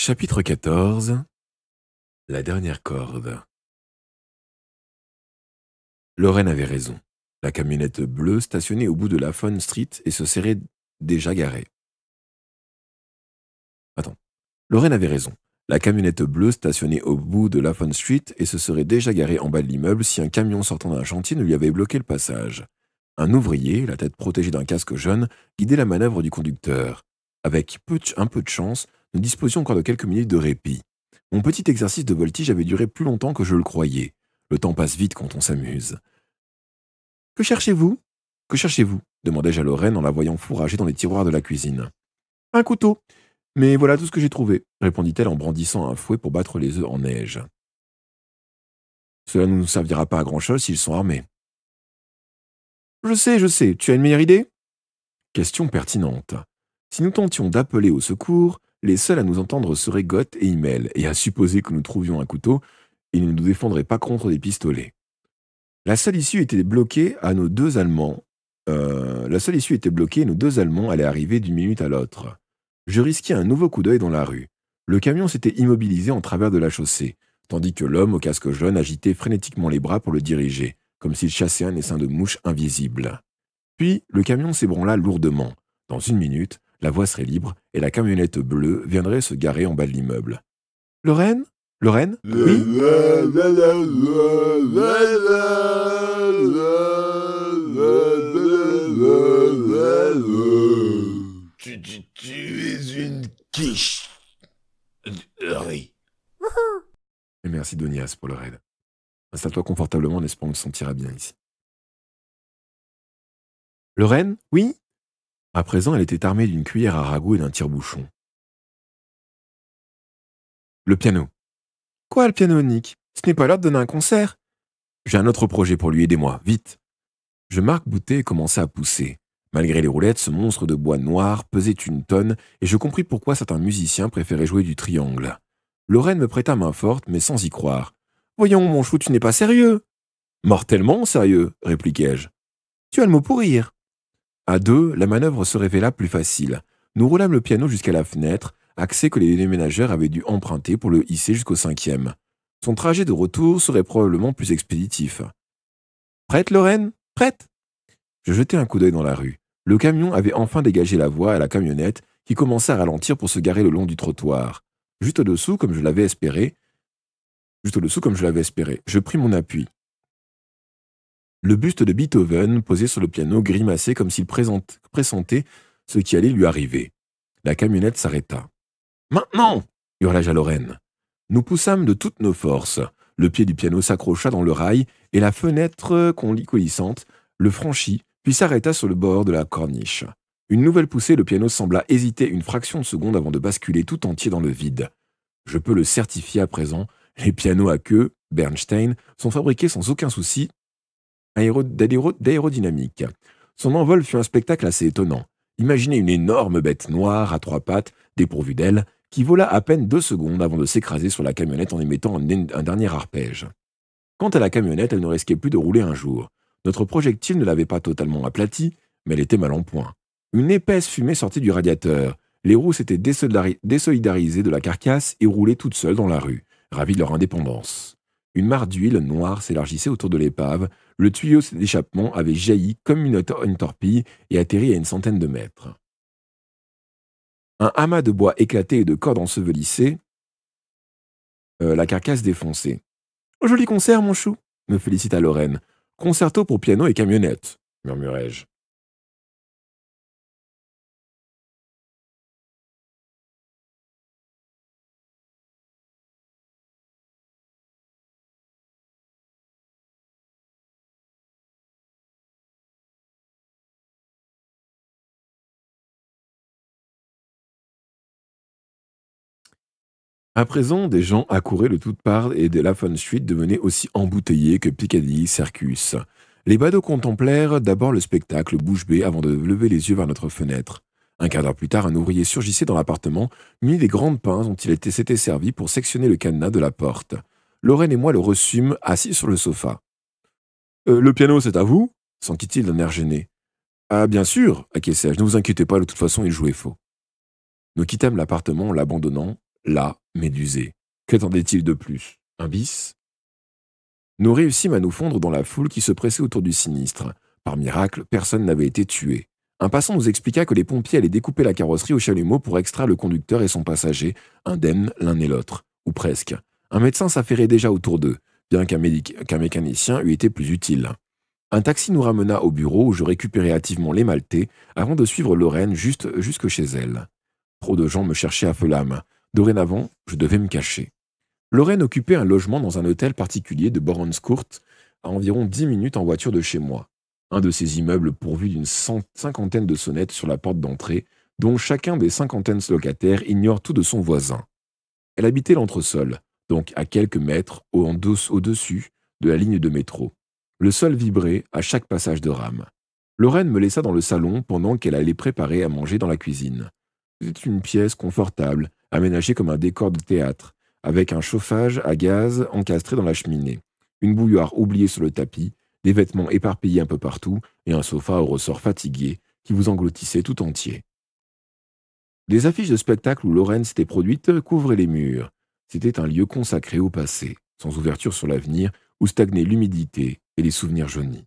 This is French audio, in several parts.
Chapitre 14. La dernière corde. Lorraine avait raison. La camionnette bleue stationnait au bout de la Fun Street et se serait déjà garée. Attends. Lorraine avait raison. La camionnette bleue stationnait au bout de la Fun Street et se serait déjà garée en bas de l'immeuble si un camion sortant d'un chantier ne lui avait bloqué le passage. Un ouvrier, la tête protégée d'un casque jaune, guidait la manœuvre du conducteur. Avec un peu de chance, nous disposions encore de quelques minutes de répit. Mon petit exercice de voltige avait duré plus longtemps que je le croyais. Le temps passe vite quand on s'amuse. Que cherchez-vous ? Que cherchez-vous ? Demandai-je à Lorraine en la voyant fourrager dans les tiroirs de la cuisine. Un couteau. Mais voilà tout ce que j'ai trouvé, répondit-elle en brandissant un fouet pour battre les œufs en neige. Cela ne nous servira pas à grand-chose s'ils sont armés. Je sais, tu as une meilleure idée ? Question pertinente. Si nous tentions d'appeler au secours, les seuls à nous entendre seraient Gott et Himmel, et à supposer que nous trouvions un couteau, ils ne nous défendraient pas contre des pistolets. La seule issue était bloquée et nos deux Allemands allaient arriver d'une minute à l'autre. Je risquais un nouveau coup d'œil dans la rue. Le camion s'était immobilisé en travers de la chaussée, tandis que l'homme au casque jaune agitait frénétiquement les bras pour le diriger, comme s'il chassait un essaim de mouches invisible. Puis, le camion s'ébranla lourdement. Dans une minute, la voie serait libre et la camionnette bleue viendrait se garer en bas de l'immeuble. « Lorraine ? Lorraine ? Oui ?» Tu es une quiche. Oui. Et merci Donias pour le raid. Installe-toi confortablement en espérant que tu te sentiras bien ici. Lorraine ? Oui ? À présent, elle était armée d'une cuillère à ragoût et d'un tire-bouchon. Le piano. Quoi, le piano, Nick ? Ce n'est pas l'heure de donner un concert ? J'ai un autre projet pour lui, aidez-moi, vite. Je m'arc-boutais et commençais à pousser. Malgré les roulettes, ce monstre de bois noir pesait une tonne et je compris pourquoi certains musiciens préféraient jouer du triangle. Lorraine me prêta main forte, mais sans y croire. « Voyons, mon chou, tu n'es pas sérieux !»« Mortellement sérieux !» répliquai-je. « Tu as le mot pour rire !» À deux, la manœuvre se révéla plus facile. Nous roulâmes le piano jusqu'à la fenêtre, accès que les déménageurs avaient dû emprunter pour le hisser jusqu'au 5e. Son trajet de retour serait probablement plus expéditif. « Prête, Lorraine ? Prête ?» Je jetai un coup d'œil dans la rue. Le camion avait enfin dégagé la voie à la camionnette qui commençait à ralentir pour se garer le long du trottoir. Juste au-dessous, comme je l'avais espéré, je pris mon appui. Le buste de Beethoven, posé sur le piano, grimaçait comme s'il pressentait ce qui allait lui arriver. La camionnette s'arrêta. « Maintenant !» hurla-je à Lorraine. Nous poussâmes de toutes nos forces. Le pied du piano s'accrocha dans le rail et la fenêtre coulissante le franchit, puis s'arrêta sur le bord de la corniche. Une nouvelle poussée, le piano sembla hésiter une fraction de seconde avant de basculer tout entier dans le vide. Je peux le certifier à présent, les pianos à queue, Bernstein, sont fabriqués sans aucun souci d'aérodynamique. Son envol fut un spectacle assez étonnant. Imaginez une énorme bête noire à trois pattes, dépourvue d'ailes, qui vola à peine 2 secondes avant de s'écraser sur la camionnette en émettant un dernier arpège. Quant à la camionnette, elle ne risquait plus de rouler un jour. Notre projectile ne l'avait pas totalement aplatie, mais elle était mal en point. Une épaisse fumée sortit du radiateur. Les roues s'étaient désolidarisées de la carcasse et roulaient toutes seules dans la rue, ravies de leur indépendance. Une mare d'huile noire s'élargissait autour de l'épave. Le tuyau d'échappement avait jailli comme une torpille et atterri à une centaine de mètres. Un amas de bois éclaté et de cordes ensevelissaient la carcasse défoncée. « Joli concert, mon chou !» me félicita Lorraine. « Concerto pour piano et camionnette !» murmurai-je. À présent, des gens accouraient de toutes parts et de la Fun Street devenait aussi embouteillée que Piccadilly Circus. Les badauds contemplèrent d'abord le spectacle bouche bée avant de lever les yeux vers notre fenêtre. Un quart d'heure plus tard, un ouvrier surgissait dans l'appartement, muni des grandes pinces dont il s'était servi pour sectionner le cadenas de la porte. Lorraine et moi le reçûmes assis sur le sofa. « Le piano, c'est à vous ?» s'enquit-il d'un air gêné. « Ah, bien sûr, acquiesçai-je, ne vous inquiétez pas, de toute façon, il jouait faux. » Nous quittâmes l'appartement en l'abandonnant, là, médusé. Qu'attendait-il de plus? Un bis? Nous réussîmes à nous fondre dans la foule qui se pressait autour du sinistre. Par miracle, personne n'avait été tué. Un passant nous expliqua que les pompiers allaient découper la carrosserie au chalumeau pour extraire le conducteur et son passager, indemnes l'un et l'autre, ou presque. Un médecin s'affairait déjà autour d'eux, bien qu'un mécanicien eût été plus utile. Un taxi nous ramena au bureau où je récupérai hâtivement les maltais avant de suivre Lorraine jusque chez elle. Trop de gens me cherchaient à feu l'âme. Dorénavant, je devais me cacher. Lorraine occupait un logement dans un hôtel particulier de Boronscourt, à environ 10 minutes en voiture de chez moi. Un de ces immeubles pourvus d'une cinquantaine de sonnettes sur la porte d'entrée, dont chacun des cinquantaines locataires ignore tout de son voisin. Elle habitait l'entresol, donc à quelques mètres au-dessus de la ligne de métro. Le sol vibrait à chaque passage de rame. Lorraine me laissa dans le salon pendant qu'elle allait préparer à manger dans la cuisine. C'était une pièce confortable, aménagée comme un décor de théâtre, avec un chauffage à gaz encastré dans la cheminée, une bouilloire oubliée sur le tapis, des vêtements éparpillés un peu partout et un sofa au ressort fatigué qui vous engloutissait tout entier. Des affiches de spectacle où Lorraine s'était produite couvraient les murs. C'était un lieu consacré au passé, sans ouverture sur l'avenir, où stagnait l'humidité et les souvenirs jaunis.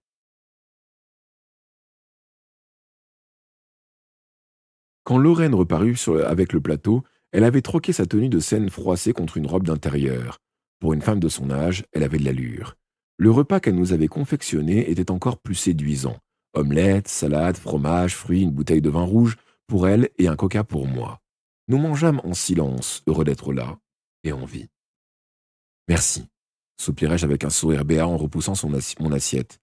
Quand Lorraine reparut avec le plateau, elle avait troqué sa tenue de scène froissée contre une robe d'intérieur. Pour une femme de son âge, elle avait de l'allure. Le repas qu'elle nous avait confectionné était encore plus séduisant. Omelette, salade, fromage, fruits, une bouteille de vin rouge pour elle et un coca pour moi. Nous mangeâmes en silence, heureux d'être là et en vie. Merci, soupirai-je avec un sourire béat en repoussant mon assiette.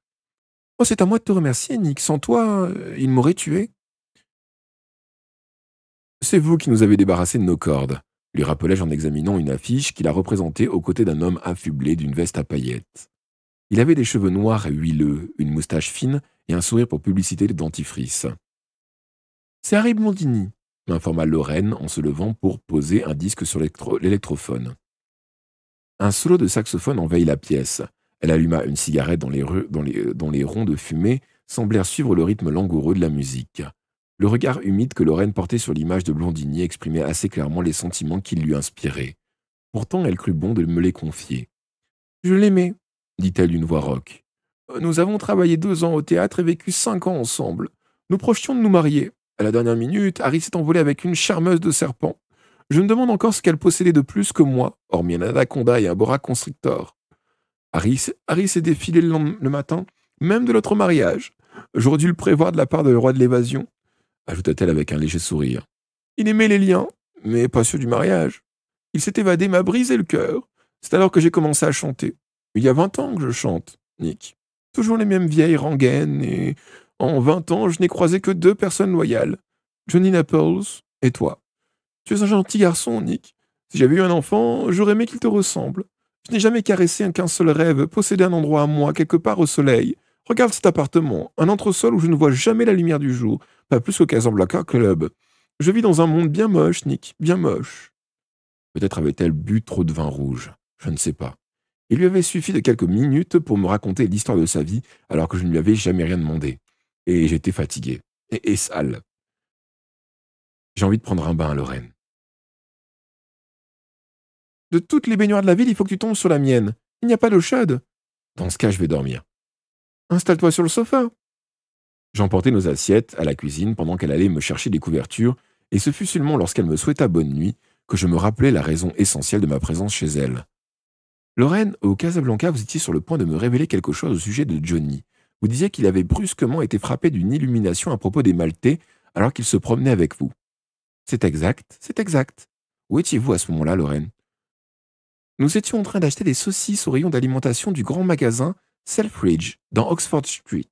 Oh, c'est à moi de te remercier, Nick. Sans toi, il m'aurait tué. C'est vous qui nous avez débarrassés de nos cordes, lui rappelai-je en examinant une affiche qui la représentait aux côtés d'un homme affublé d'une veste à paillettes. Il avait des cheveux noirs et huileux, une moustache fine et un sourire pour publicité de dentifrice. C'est Harry Blondini, m'informa Lorraine en se levant pour poser un disque sur l'électrophone. Un solo de saxophone envahit la pièce. Elle alluma une cigarette dont les ronds de fumée semblèrent suivre le rythme langoureux de la musique. Le regard humide que Lorraine portait sur l'image de Blondini exprimait assez clairement les sentiments qu'il lui inspirait. Pourtant, elle crut bon de me les confier. « Je l'aimais », dit-elle d'une voix rauque. « Nous avons travaillé 2 ans au théâtre et vécu 5 ans ensemble. Nous projetions de nous marier. À la dernière minute, Harry s'est envolé avec une charmeuse de serpent. Je me demande encore ce qu'elle possédait de plus que moi, hormis un anaconda et un boa constrictor. Harry s'est défilé le matin, même de notre mariage. J'aurais dû le prévoir de la part de le roi de l'évasion, ajouta-t-elle avec un léger sourire. Il aimait les liens, mais pas ceux du mariage. Il s'est évadé, m'a brisé le cœur. C'est alors que j'ai commencé à chanter. Il y a 20 ans que je chante, Nick. Toujours les mêmes vieilles rengaines, et en 20 ans, je n'ai croisé que 2 personnes loyales. Johnny Naples et toi. Tu es un gentil garçon, Nick. Si j'avais eu un enfant, j'aurais aimé qu'il te ressemble. Je n'ai jamais caressé qu'un seul rêve, posséder un endroit à moi, quelque part au soleil. Regarde cet appartement, un entresol où je ne vois jamais la lumière du jour, pas plus qu'au Casablanca Club. Je vis dans un monde bien moche, Nick, bien moche. Peut-être avait-elle bu trop de vin rouge, je ne sais pas. Il lui avait suffi de quelques minutes pour me raconter l'histoire de sa vie, alors que je ne lui avais jamais rien demandé. Et j'étais fatigué, et sale. J'ai envie de prendre un bain, Lorraine. De toutes les baignoires de la ville, il faut que tu tombes sur la mienne. Il n'y a pas d'eau chaude. Dans ce cas, je vais dormir. Installe-toi sur le sofa. J'emportai nos assiettes à la cuisine pendant qu'elle allait me chercher des couvertures, et ce fut seulement lorsqu'elle me souhaita bonne nuit que je me rappelai la raison essentielle de ma présence chez elle. Lorraine, au Casablanca, vous étiez sur le point de me révéler quelque chose au sujet de Johnny. Vous disiez qu'il avait brusquement été frappé d'une illumination à propos des Maltais alors qu'il se promenait avec vous. C'est exact, c'est exact. Où étiez-vous à ce moment-là, Lorraine? Nous étions en train d'acheter des saucisses au rayon d'alimentation du grand magasin Selfridge, dans Oxford Street.